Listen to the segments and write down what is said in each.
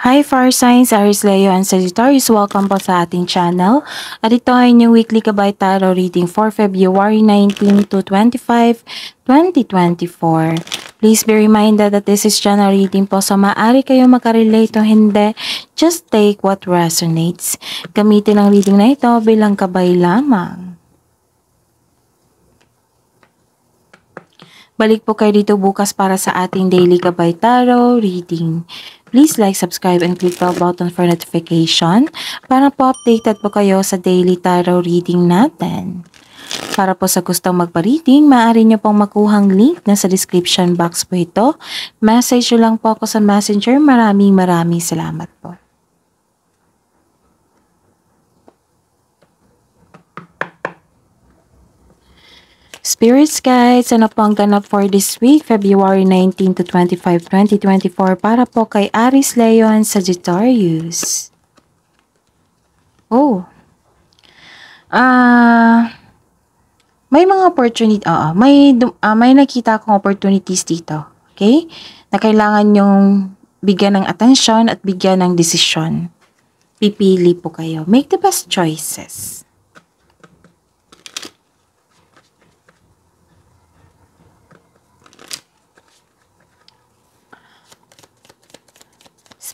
Hi Fire Signs, Aries, Leo, and Sagittarius. Welcome po sa ating channel. At ito ay inyong weekly Kabay Tarot reading for February 19 to 25, 2024. Please be reminded that this is channel reading po, so maaari kayo makarelate o hindi. Just take what resonates. Gamitin ang reading na ito bilang kabay lamang. Balik po kayo dito bukas para sa ating daily Kabay Tarot reading. Please like, subscribe, and click the button for notification para po updated po kayo sa daily tarot reading natin. Para po sa gustong magpa-reading, maaari nyo pong makuhang link na sa description box po ito. Message nyo lang po ako sa Messenger. Maraming salamat po. Spirits guides, ano po ang ganap for this week, February 19 to 25, 2024 para po kay Aries, Leo, and Sagittarius. May mga opportunity, may nakita akong opportunities dito, okay? Na kailangan yung bigyan ng atensyon at bigyan ng desisyon. Pipili po kayo. Make the best choices.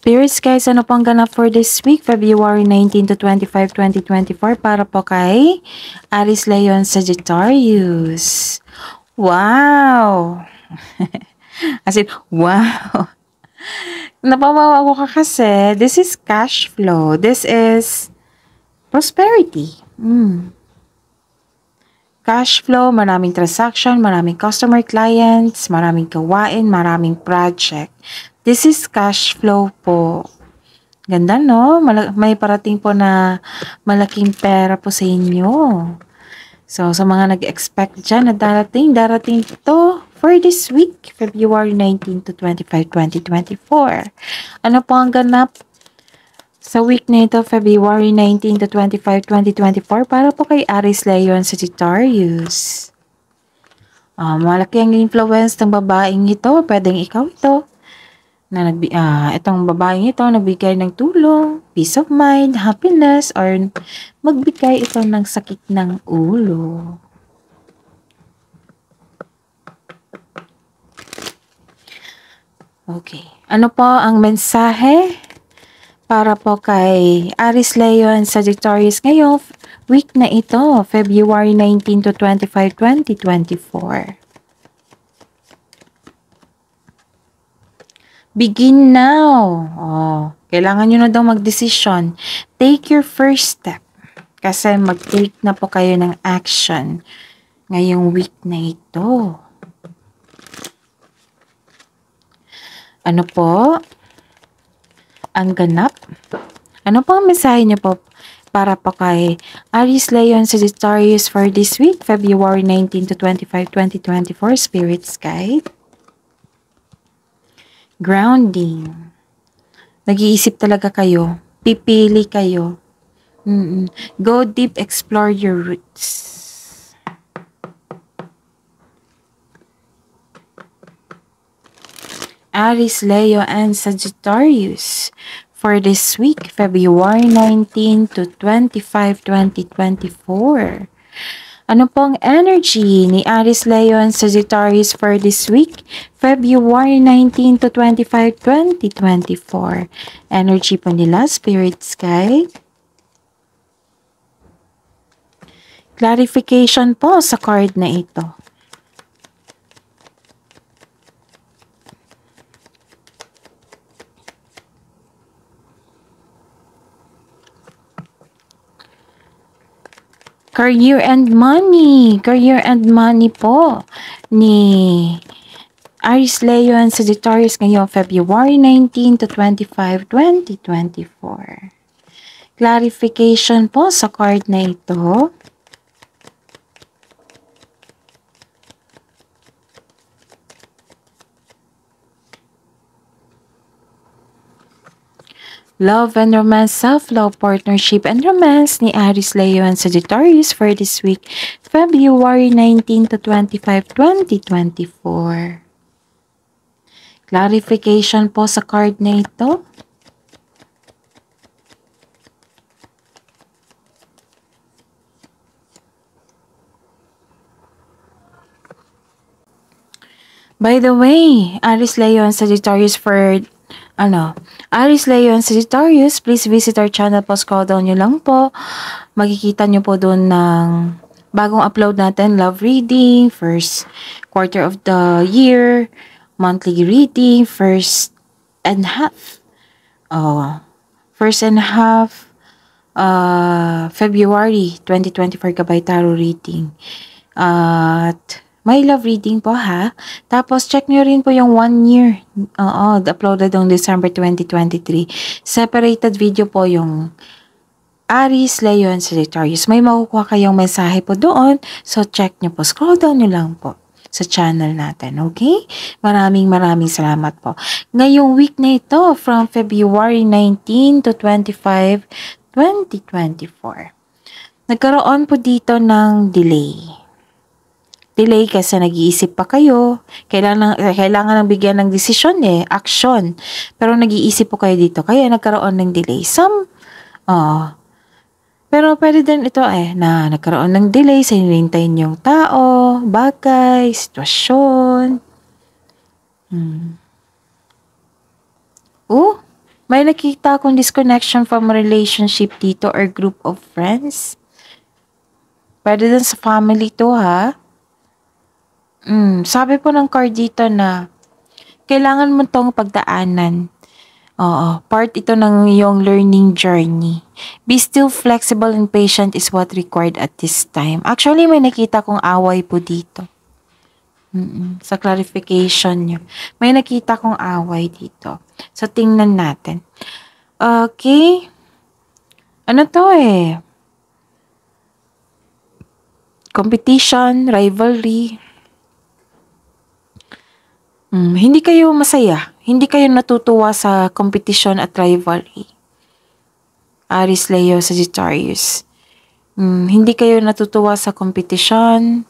Spirits guys, ano pong ganap for this week, February 19 to 25, 2024 para po kay Aries, Leo, and Sagittarius. Wow! As in, wow! Napamawa ako kasi, this is cash flow. This is prosperity. Cash flow, maraming transaction, maraming customer clients, maraming gawain, maraming project. This is cash flow po. Ganda, no? May parating po na malaking pera po sa inyo. So, sa mga nag-expect dyan na darating to for this week, February 19 to 25, 2024. Ano po ang ganap sa week na ito, February 19 to 25, 2024, para po kay Aries, Leo, and Sagittarius. Malaki ang influence ng babaeng ito. Pwedeng ikaw ito. Itong babaeng ito nagbigay ng tulong, peace of mind, happiness, or magbigay ito ng sakit ng ulo. Okay. Ano po ang mensahe para po kay Aries, Leo, and Sagittarius ngayong week na ito, February 19 to 25, 2024? Begin now. Kailangan nyo na daw mag-decision. Take your first step. Kasi mag-take na po kayo ng action ngayong week na ito. Ano po ang ganap? Ano po ang mensahe nyo po para po kay Aries, Leo, and Sagittarius for this week, February 19 to 25, 2024, Spirits Guide? Grounding. Nag-iisip talaga kayo. Pipili kayo. Go deep, explore your roots. Aries, Leo, and Sagittarius for this week, February 19 to 25, 2024. Ano pong energy ni Aries, Leo, and Sagittarius for this week, February 19 to 25, 2024? Energy po nila, Spirits Guide. Clarification po sa card na ito. Career and money. Career and money po ni Aries, Leo, and Sagittarius ngayong February 19 to 25, 2024. Clarification po sa card na ito. Love and romance, self-love, partnership, and romance ni Aries, Leo, and Sagittarius for this week, February 19 to 25, 2024. Clarification po sa card na ito. By the way, Aries, Leo, and Sagittarius for Aries, Leo, and Sagittarius, please visit our channel po. Scroll down nyo lang po. Makikita nyo po doon ng bagong upload natin. Love reading, first quarter of the year, monthly reading, first and half. First and half, February 2024 Gabay Tarot reading. At may love reading po ha. Tapos check nyo rin po yung 1 year. Uploaded on December 2023. Separated video po yung Aries, Leo, and Sagittarius. May makukuha kayong mensahe po doon. So check nyo po. Scroll down nyo lang po sa channel natin. Okay? Maraming salamat po. Ngayong week na ito from February 19 to 25, 2024. Nagkaroon po dito ng delay. Delay kasi nag-iisip pa kayo. Kailangan ng bigyan ng desisyon action. Pero nag-iisip po kayo dito. Kaya nagkaroon ng delay. Pero pwede din ito na nagkaroon ng delay sa hinintayin yung tao, bagay, sitwasyon. May nakita akong disconnection from a relationship dito or group of friends. Pwede din sa family to ha. Sabi po ng card dito na kailangan mo tong pagdaanan. Part ito ng iyong learning journey. Be still flexible and patient is what required at this time. Actually, may nakita kong away po dito. Sa clarification nyo. May nakita kong away dito. So, tingnan natin. Okay. Ano to competition, rivalry. Hindi kayo masaya. Hindi kayo natutuwa sa competition at rivalry. Aries, Leo, Sagittarius. Hindi kayo natutuwa sa competition.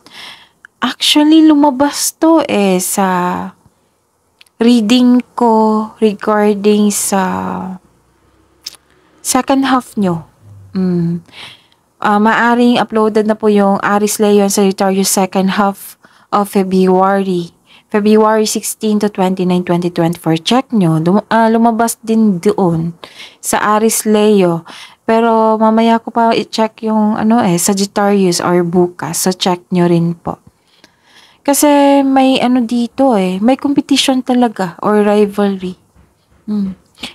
Actually, lumabas to sa reading ko regarding sa second half nyo. Maaring uploaded na po yung Aries, Leo, and Sagittarius second half of February 16 to 29, 2024. Check nyo. Lumabas din doon sa Aries, Leo. Pero mamaya ko pa i-check yung Sagittarius or bukas. So check nyo rin po. Kasi may dito may competition talaga or rivalry.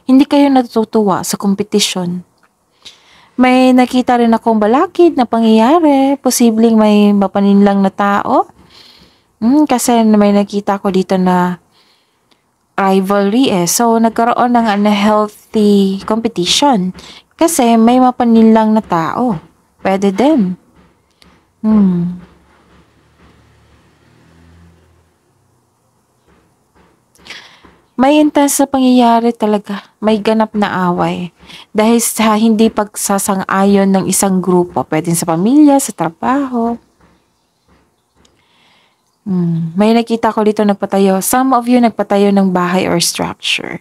Hindi kayo natutuwa sa competition. May nakita rin akong balakid na pangyayari. Posibleng may mapaninlang na tao. Kasi may nakita ko dito na rivalry So, nagkaroon ng unhealthy competition. Kasi may mapaninlang na tao. Pwede din. May intense na pangyayari talaga. May ganap na away. Dahil sa hindi pagsasang-ayon ng isang grupo. Pwede sa pamilya, sa trabaho. May nakita ko dito nagpatayo. Some of you nagpatayo ng bahay or structure.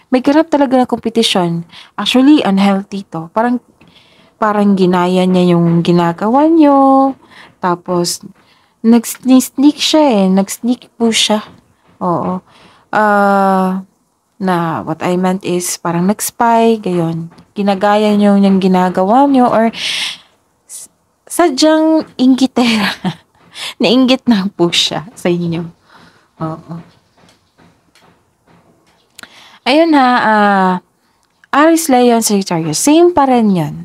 May ganap talaga na competition. Actually, unhealthy to. Parang ginaya niya yung ginagawa nyo. Tapos, nag-sneak siya Nag-sneak po siya. Oo. What I meant is, parang nag-spy, gayon. Ginagaya nyo yung ginagawa nyo or sadyang inggitera. Nainggit na po siya sa inyo. Ayun Aries, Leo, and Sagittarius. Same pa rin yun.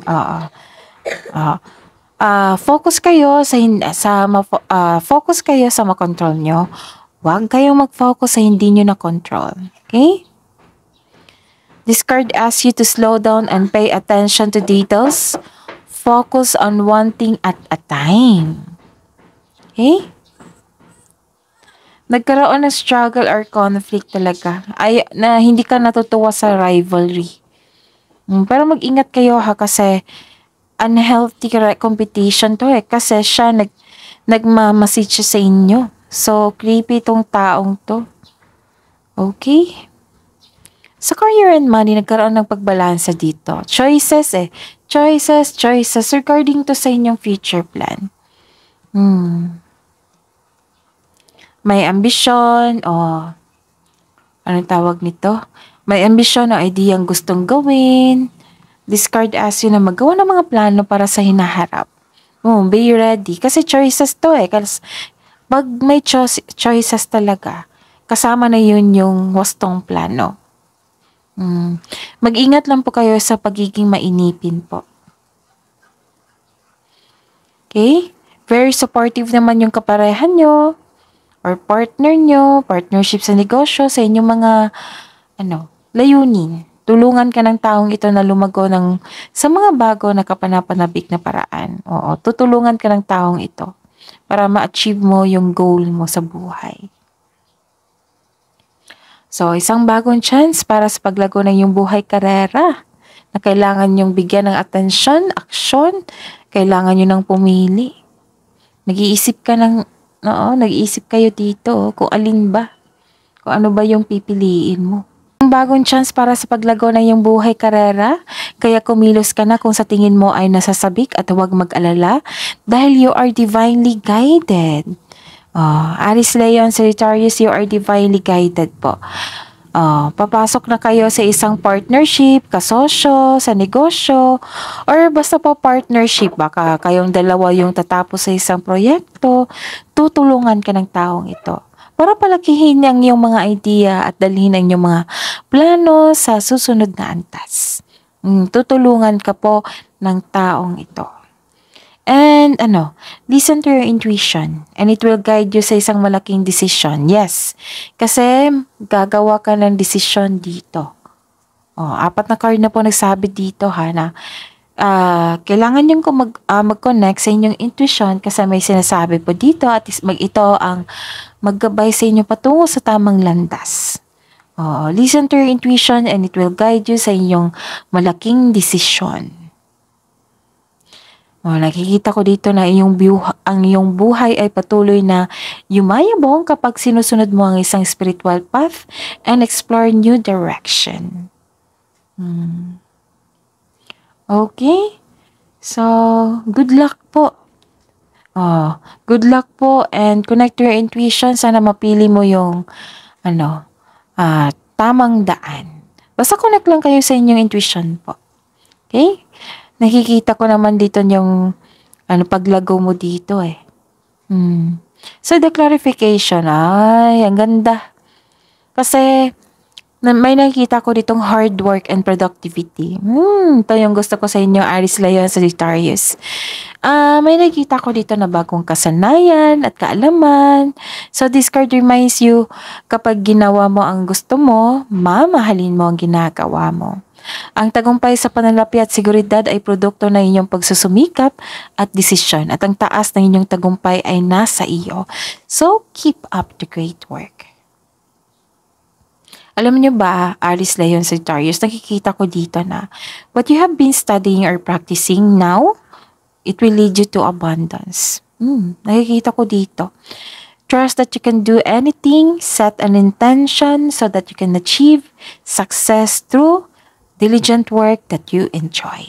Focus kayo focus kayo sa makontrol nyo. Huwag kayong mag-focus sa hindi nyo na-control. Okay? This card asks you to slow down and pay attention to details. Focus on one thing at a time. Okay? Nagkaroon ng struggle or conflict talaga. Na hindi ka natutuwa sa rivalry. Pero mag-ingat kayo kasi unhealthy competition to kasi siya nagmamasid siya sa inyo. So, creepy tong taong to. Okay? Sa career and money, nagkaroon ng pagbalansa dito. Choices Choices regarding to sa inyong future plan. may ambisyon o anong tawag nito? May ambisyon o ideyang gustong gawin. This card asks you na magawa ng mga plano para sa hinaharap. Be ready. Kasi choices to eh. Kasi pag may choices talaga, kasama na yun yung wastong plano. Mag-ingat lang po kayo sa pagiging mainipin po. Okay? Very supportive naman yung kaparehan nyo or partner nyo, partnership sa negosyo, sa inyong mga layunin. Tulungan ka ng taong ito na lumago sa mga bago na kapanapanabik na paraan. Oo, tutulungan ka ng taong ito para ma-achieve mo yung goal mo sa buhay. So, isang bagong chance para sa paglago ng iyong buhay karera na kailangan yung bigyan ng atensyon, aksyon, kailangan nyo ng pumili. Nag-iisip kayo dito kung alin ba, kung ano ba yung pipiliin mo. Bagong chance para sa paglago ng iyong buhay karera, kaya kumilos ka na kung sa tingin mo ay nasasabik at huwag mag-alala dahil you are divinely guided. Aries, Leon, Sagittarius, you are divinely guided po. Papasok na kayo sa isang partnership, kasosyo, sa negosyo, or basta po partnership, baka kayong dalawa yung tatapos sa isang proyekto, tutulungan ka ng taong ito para palakihin ang iyong mga idea at dalhin ang iyong mga plano sa susunod na antas. Tutulungan ka po ng taong ito. And listen to your intuition and it will guide you sa isang malaking decision. Yes, kasi gagawa ka ng decision dito. 4 na card na po nagsabi dito na kailangan yung mag-connect sa inyong intuition kasi may sinasabi po dito at ito ang maggabay sa inyo patungo sa tamang landas. Listen to your intuition and it will guide you sa inyong malaking desisyon. Nakikita ko dito na ang iyong buhay ay patuloy na yumayabong kapag sinusunod mo ang isang spiritual path and explore new direction. Okay? So, good luck po. Good luck po and connect to your intuition. Sana mapili mo yung tamang daan. Basta connect lang kayo sa inyong intuition po. Okay? Nakikita ko naman dito yung paglago mo dito eh. So, the clarification, ang ganda. Kasi, may nakikita ko ditong hard work and productivity. Ito yung gusto ko sa inyo, Aries, Leon, Sagittarius. May nakikita ko dito na bagong kasanayan at kaalaman. So, this card reminds you, kapag ginawa mo ang gusto mo, mamahalin mo ang ginagawa mo. Ang tagumpay sa panalapi at seguridad ay produkto ng inyong pagsusumikap at desisyon at ang taas ng inyong tagumpay ay nasa iyo. So, keep up the great work. Alam niyo ba, Aries, Leon, Sagittarius, nakikita ko dito na what you have been studying or practicing now, it will lead you to abundance. Nakikita ko dito. Trust that you can do anything, set an intention so that you can achieve success through diligent work that you enjoy.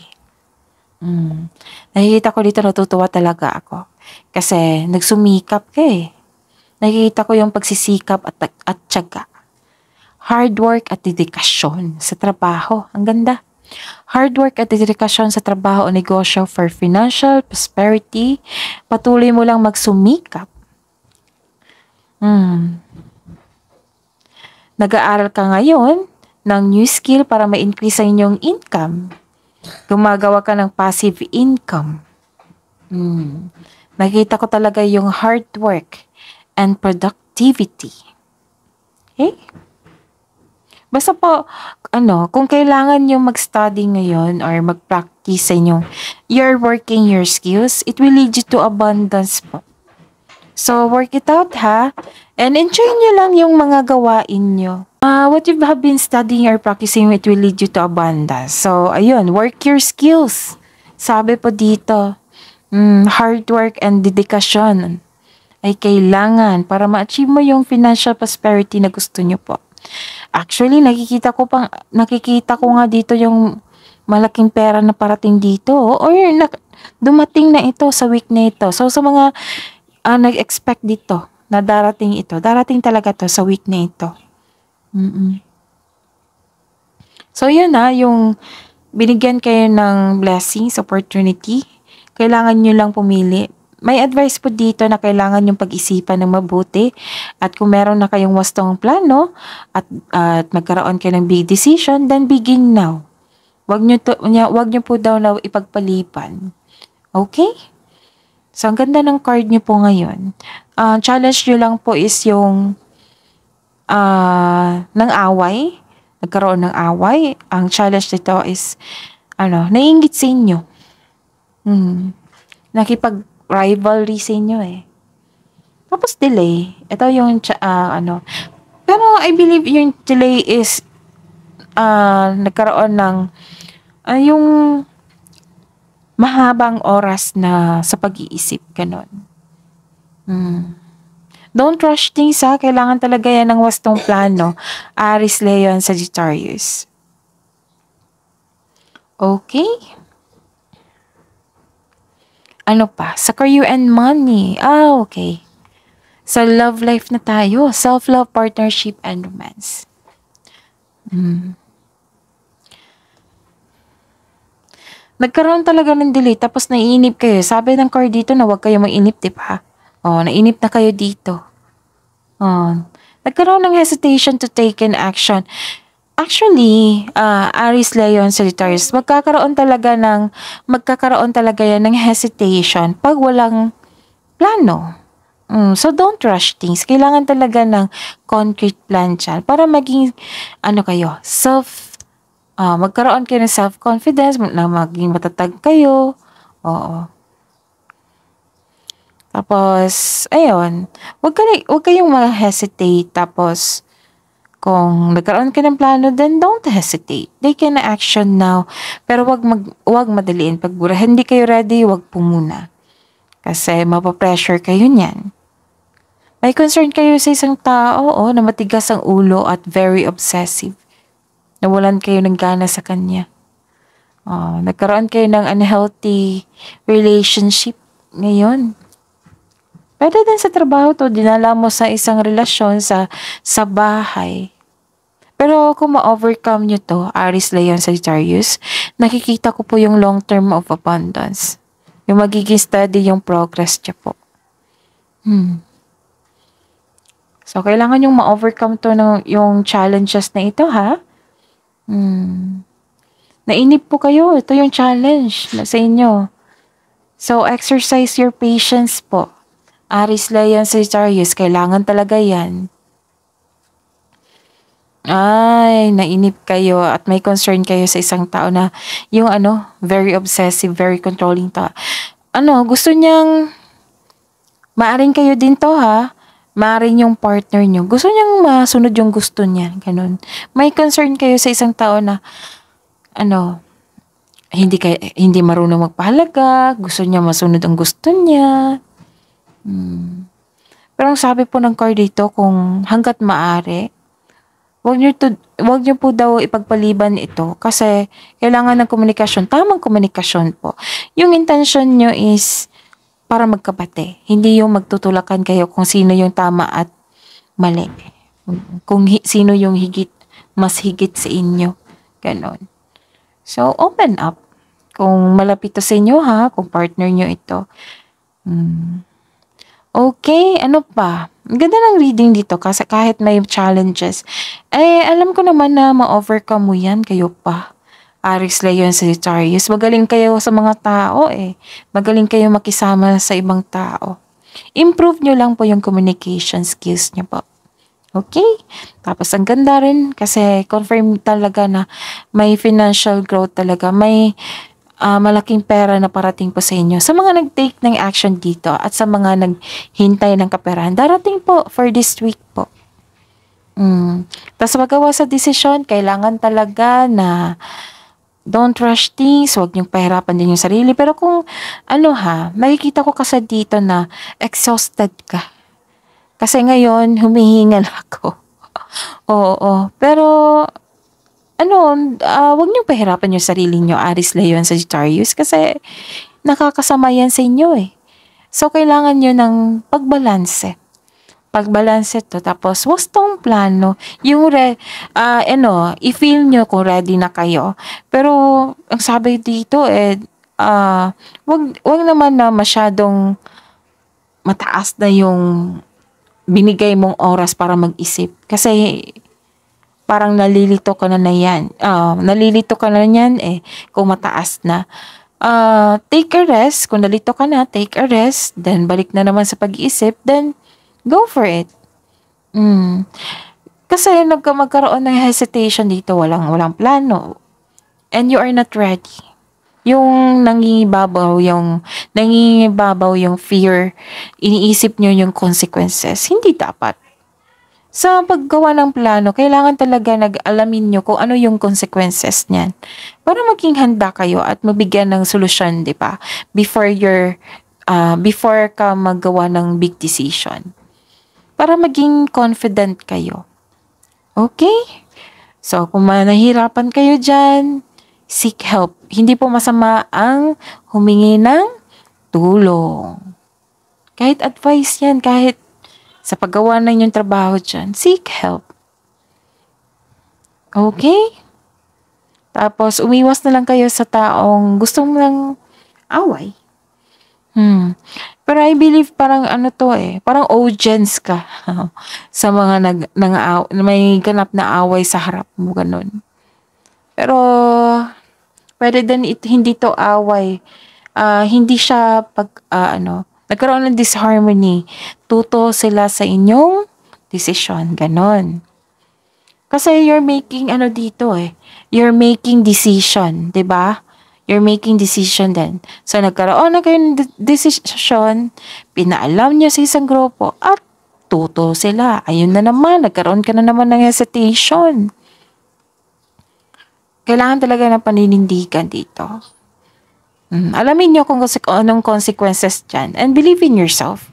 Nakikita ko dito, natutuwa talaga ako. Kasi nagsumikap ka eh. Nakikita ko yung pagsisikap at tiyaga. Hard work at dedikasyon sa trabaho. Ang ganda. Hard work at dedikasyon sa trabaho o negosyo for financial prosperity. Patuloy mo lang magsumikap. Nag-aaral ka ngayon ng new skill para ma-increase ang inyong income. Gumagawa ka ng passive income. Nakita ko talaga yung hard work and productivity. Okay? Basta po, kung kailangan yung mag-study ngayon or mag-practice sa inyong, you're working your skills, it will lead you to abundance po. So, work it out and enjoy nyo lang yung mga gawain nyo. What you have been studying or practicing, it will lead you to abundance. So, ayun, work your skills. Sabi po dito, hard work and dedikasyon ay kailangan para ma-achieve mo yung financial prosperity na gusto nyo po. Actually, nakikita ko nga dito yung malaking pera na parating dito or dumating na ito sa week na ito. So, sa mga nag-expect dito na darating ito. Darating talaga to sa week na ito. So, yun yung binigyan kayo ng blessings, opportunity. Kailangan nyo lang pumili. May advice po dito na kailangan yung pag-isipan ng mabuti at kung meron na kayong wastong plano at magkaroon kayo ng big decision, then begin now. Wag nyo po daw na ipagpaliban. Okay? So, ang ganda ng card nyo po ngayon. Challenge nyo lang po is yung ng away. Nagkaroon ng away. Ang challenge nito is, naiinggit sa inyo. Nakipag-rivalry sa inyo Tapos delay. Ito yung, pero I believe yung delay is, nagkaroon ng, yung mahabang oras na sa pag-iisip, ganon. Don't rush things kailangan talaga yan ng wastong plano. Aries, Leo, and Sagittarius. Okay. Ano pa? Sa career and money. Okay. Sa love life na tayo. Self-love, partnership, and romance. Nagkaroon talaga ng delay tapos naiinip kayo. Sabi ng card dito na huwag kayo mainip, diba? Nainip na kayo dito. Nagkaroon ng hesitation to take an action. Actually, Aries, Leo, and Sagittarius, magkakaroon talaga yan ng hesitation pag walang plano. So, don't rush things. Kailangan talaga ng concrete plan dyan para maging, magkaroon kayo ng self-confidence, na maging matatag kayo. Oo. Tapos, ayun, wag kayong ma-hesitate. Tapos, kung nagkaroon ka ng plano, then don't hesitate. Take an action now. Pero wag madaliin. Pag hindi kayo ready, wag po muna. Kasi mapapressure kayo niyan. May concern kayo sa isang tao, na matigas ang ulo at very obsessive. Nawalan kayo ng gana sa kanya. Nagkaroon kayo ng unhealthy relationship ngayon. Pwede din sa trabaho to, dinala mo sa isang relasyon sa bahay. Pero kung ma-overcome nyo to, Aries, Leo, Sagittarius, nakikita ko po yung long term of abundance. Yung magiging steady yung progress nyo po. So, kailangan yung ma-overcome to yung challenges na ito, ha? Nainip po kayo. Ito yung challenge sa inyo. So, exercise your patience po. Aries, Leo, Sagittarius, kailangan talaga yan. Ay, nainip kayo at may concern kayo sa isang tao na yung very obsessive, very controlling tao. Gusto niyang, maaring kayo din to ha, maaring yung partner niyo, gusto niyang masunod yung gusto niya, ganun. May concern kayo sa isang tao na, hindi marunong magpahalaga, gusto niya masunod ang gusto niya. Pero ang sabi po ng card dito, kung hanggat maaari, wag niyo po daw ipagpaliban ito kasi kailangan ng komunikasyon, tamang komunikasyon po. Yung intention niyo is para magkabate, hindi yung magtutulakan kayo kung sino yung tama at mali. Kung sino yung mas higit sa inyo. Ganon. So, open up. Kung malapit to sa inyo kung partner nyo ito. Okay, ano pa? Ang ganda ng reading dito kasi kahit may challenges, alam ko naman na ma-overcome mo yan, kayo pa. Aries, Leo, and Sagittarius. Magaling kayo sa mga tao Magaling kayo makisama sa ibang tao. Improve nyo lang po yung communication skills nyo po. Okay? Tapos ang ganda rin kasi confirm talaga na may financial growth talaga. May malaking pera na parating po sa inyo. Sa mga nag-take ng action dito at sa mga naghintay ng kaperahan, darating po for this week po. Tapos magawa sa desisyon, kailangan talaga na don't rush things, huwag niyong pahirapan din yung sarili. Pero kung nakikita ko kasi dito na exhausted ka. Kasi ngayon, humihingal ako. Oo. Pero wag niyong pahirapan yung sarili niyo, Aries, Leo, and Sagittarius, kasi nakakasama yan sa inyo So, kailangan niyo ng pagbalanse. pagbalanse to. Tapos, wastong plano. Yung, i-feel nyo kung ready na kayo. Pero, ang sabi dito, wag naman na masyadong mataas na yung binigay mong oras para mag-isip. Kasi, parang nalilito ka na yan. Nalilito ka na yan kung mataas na. Take a rest. Kung nalito ka na, take a rest. Then, balik na naman sa pag-iisip. Then, go for it. Kasi, magkaroon ng hesitation dito. Walang plano. And you are not ready. Yung nangingibabaw yung fear, iniisip nyo yung consequences. Hindi dapat. Sa paggawa ng plano, kailangan talaga nag-alamin nyo kung ano yung consequences niyan. Para maging handa kayo at mabigyan ng solusyon, di ba? Before ka maggawa ng big decision. Para maging confident kayo. Okay? So, kung nahihirapan kayo dyan, seek help. Hindi po masama ang humingi ng tulong. Kahit advice yan, kahit sa paggawa ng inyong trabaho dyan, seek help. Okay? Tapos, umiwas na lang kayo sa taong gusto mo lang away. Pero I believe parang parang audience ka sa mga may ganap na away sa harap mo, ganun. Pero, pwede din hindi to away. Hindi siya nagkaroon ng disharmony. Tuto sila sa inyong decision. Ganon. Kasi you're making you're making decision. Diba? You're making decision din. So, nagkaroon na kayo ng decision, pinaalam nyo sa isang grupo, at tuto sila. Ayun na naman, nagkaroon ka na naman ng hesitation. Kailangan talaga ng paninindigan dito. Alamin nyo kung anong consequences dyan. And believe in yourself.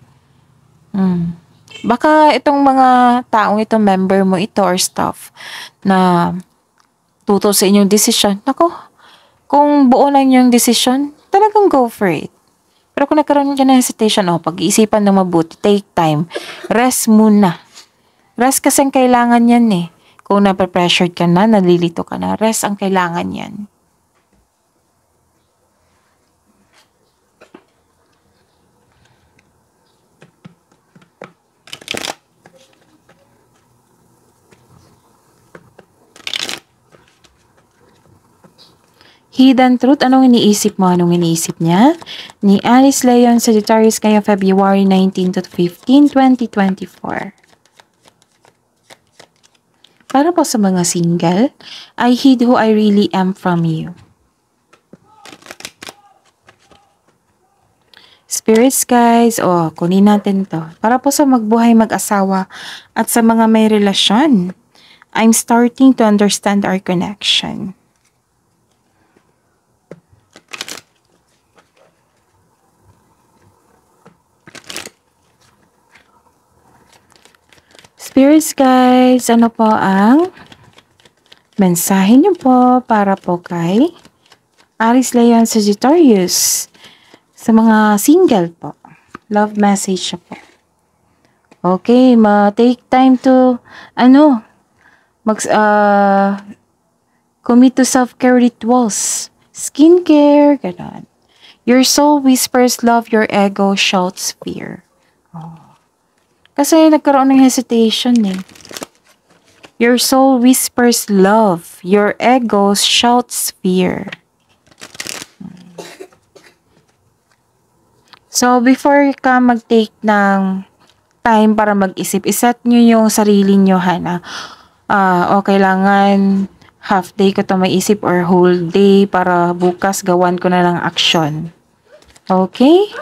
Baka itong mga taong member mo ito or staff na tuto sa inyong decision. Nako, kung buo lang yung decision, talagang go for it. Pero kung nagkaroon dyan ng hesitation, pag-iisipan na mabuti, take time. Rest muna. Rest kasing kailangan yan Kung nape-pressured ka na, nalilito ka na, rest ang kailangan yan. Hidden truth, anong iniisip mo? Anong iniisip niya? Ni Aries Leon, Sagittarius, kayo February 19 to 15, 2024. Para po sa mga single, I hid who I really am from you. Spirits guys, kunin natin to. Para po sa magbuhay mag-asawa at sa mga may relasyon, I'm starting to understand our connection. Spirits guys, ano po ang mensahe niyo po para po kay Aries Leon Sagittarius sa mga single po? Love message po. Okay, take time to commit to self-care rituals, skincare, ganon. Your soul whispers love, your ego shouts fear. Kasi nagkaroon ng hesitation Your soul whispers love. Your ego shouts fear. So, before ka mag-take ng time para mag-isip, iset nyo yung sarili nyo, kailangan half day ko to maisip or whole day para bukas gawan ko na lang action. Okay?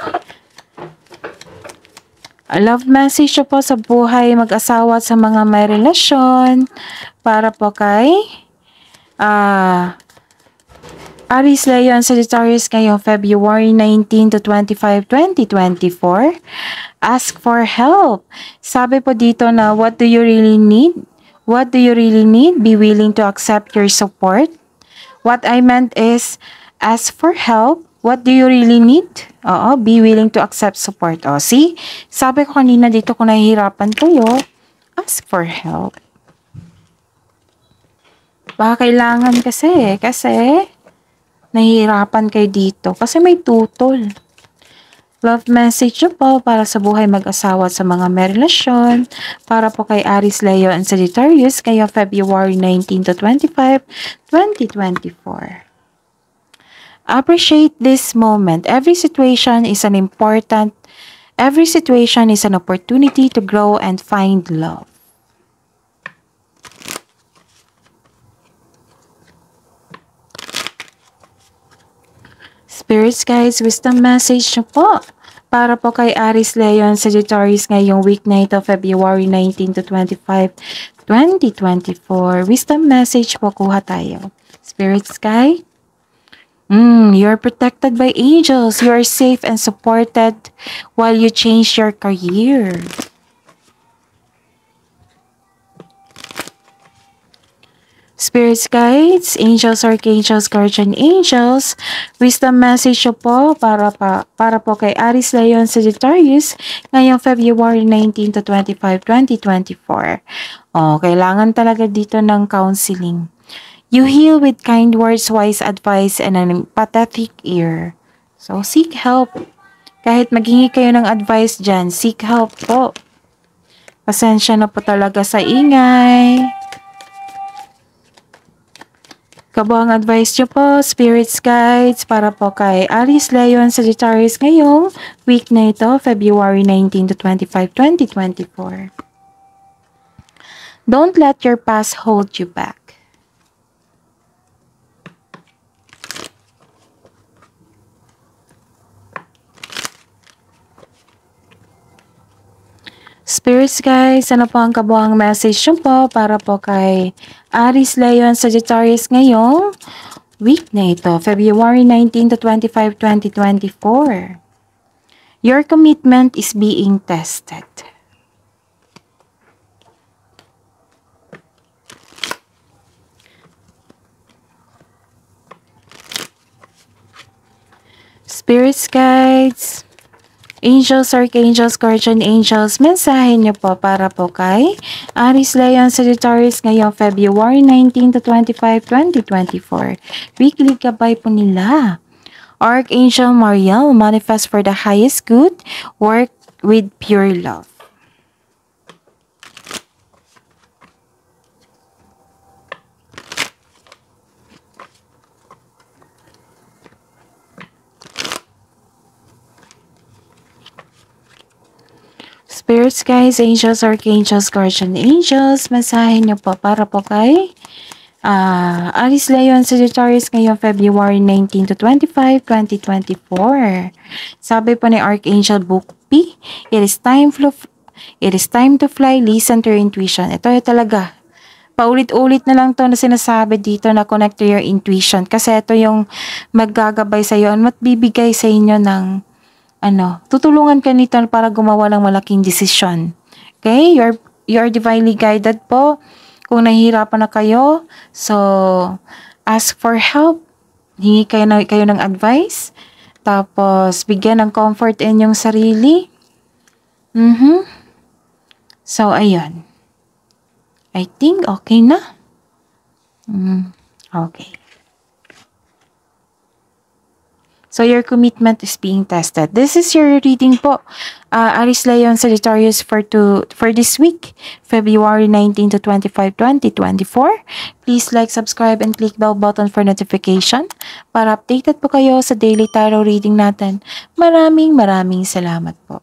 A love message po sa buhay mag-asawa at sa mga may relasyon para po kay Aries Leon Sagittarius kayo February 19 to 25, 2024. Ask for help. Sabi po dito na what do you really need? What do you really need? Be willing to accept your support. What I meant is ask for help. What do you really need? Oo, be willing to accept support. O, see? Sabi ko kanina dito kung nahihirapan kayo, ask for help. Baka kailangan kasi nahihirapan kayo dito kasi may tutol. Love message nyo po para sa buhay mag-asawa at sa mga may relasyon. Para po kay Aries, Leo, and Sagittarius kayo February 19 to 25, 2024. Appreciate this moment. Every situation is an opportunity to grow and find love. Spirits, guys, wisdom message nyo po. Para po kay Aries, Leo, and Sagittarius ngayong week na ito, February 19 to 25, 2024. Wisdom message po, kuha tayo. Spirits, guys, you're protected by angels. You are safe and supported while you change your career. Spirits, guides, angels, archangels, guardian angels, wisdom message po para po kay Aries, Leo, and Sagittarius ngayong February 19 to 25, 2024. Kailangan talaga dito ng counseling. You heal with kind words, wise advice, and an empathetic ear. So, seek help. Kahit maghingi kayo ng advice dyan, seek help po. Pasensya na po talaga sa ingay. Kabuang advice nyo po, spirits, guides, para po kay Aries, Leo, and Sagittarius ngayong week na ito, February 19 to 25, 2024. Don't let your past hold you back. Spirits, guys, ano po ang kabuang message nyo po para po kay Aries, Leo, and Sagittarius ngayong week na ito, February 19 to 25, 2024. Your commitment is being tested. Spirits, guides, angels, archangels, guardian angels, mensahe niyo po para po kay Aries, Leo, and Sagittarius ngayong February 19 to 25, 2024. Weekly gabay po nila. Archangel Mariel, manifest for the highest good, work with pure love. Spirits, guys, angels, archangels, guardian angels, mensahe niyo po para po kay Aries, Leo, and Sagittarius ngayong February 19 to 25, 2024. Sabi po ni Archangel Bukpi, it is time to fly, listen to your intuition. Ito talaga. Paulit-ulit na lang to na sinasabi dito na connect to your intuition. Kasi ito yung maggagabay sa iyo at magbibigay sa inyo ng tutulungan ka nito para gumawa ng malaking desisyon. Okay? You're divinely guided po. Kung nahihirapan na kayo, so ask for help. Hingi kayo ng advice. Tapos, bigyan ng comfort inyong sarili. So, ayun. I think okay na. Okay. So, your commitment is being tested. This is your reading po. Aries, Leo, and Sagittarius for this week, February 19 to 25, 2024. Please like, subscribe, and click bell button for notification para updated po kayo sa daily tarot reading natin. Maraming salamat po.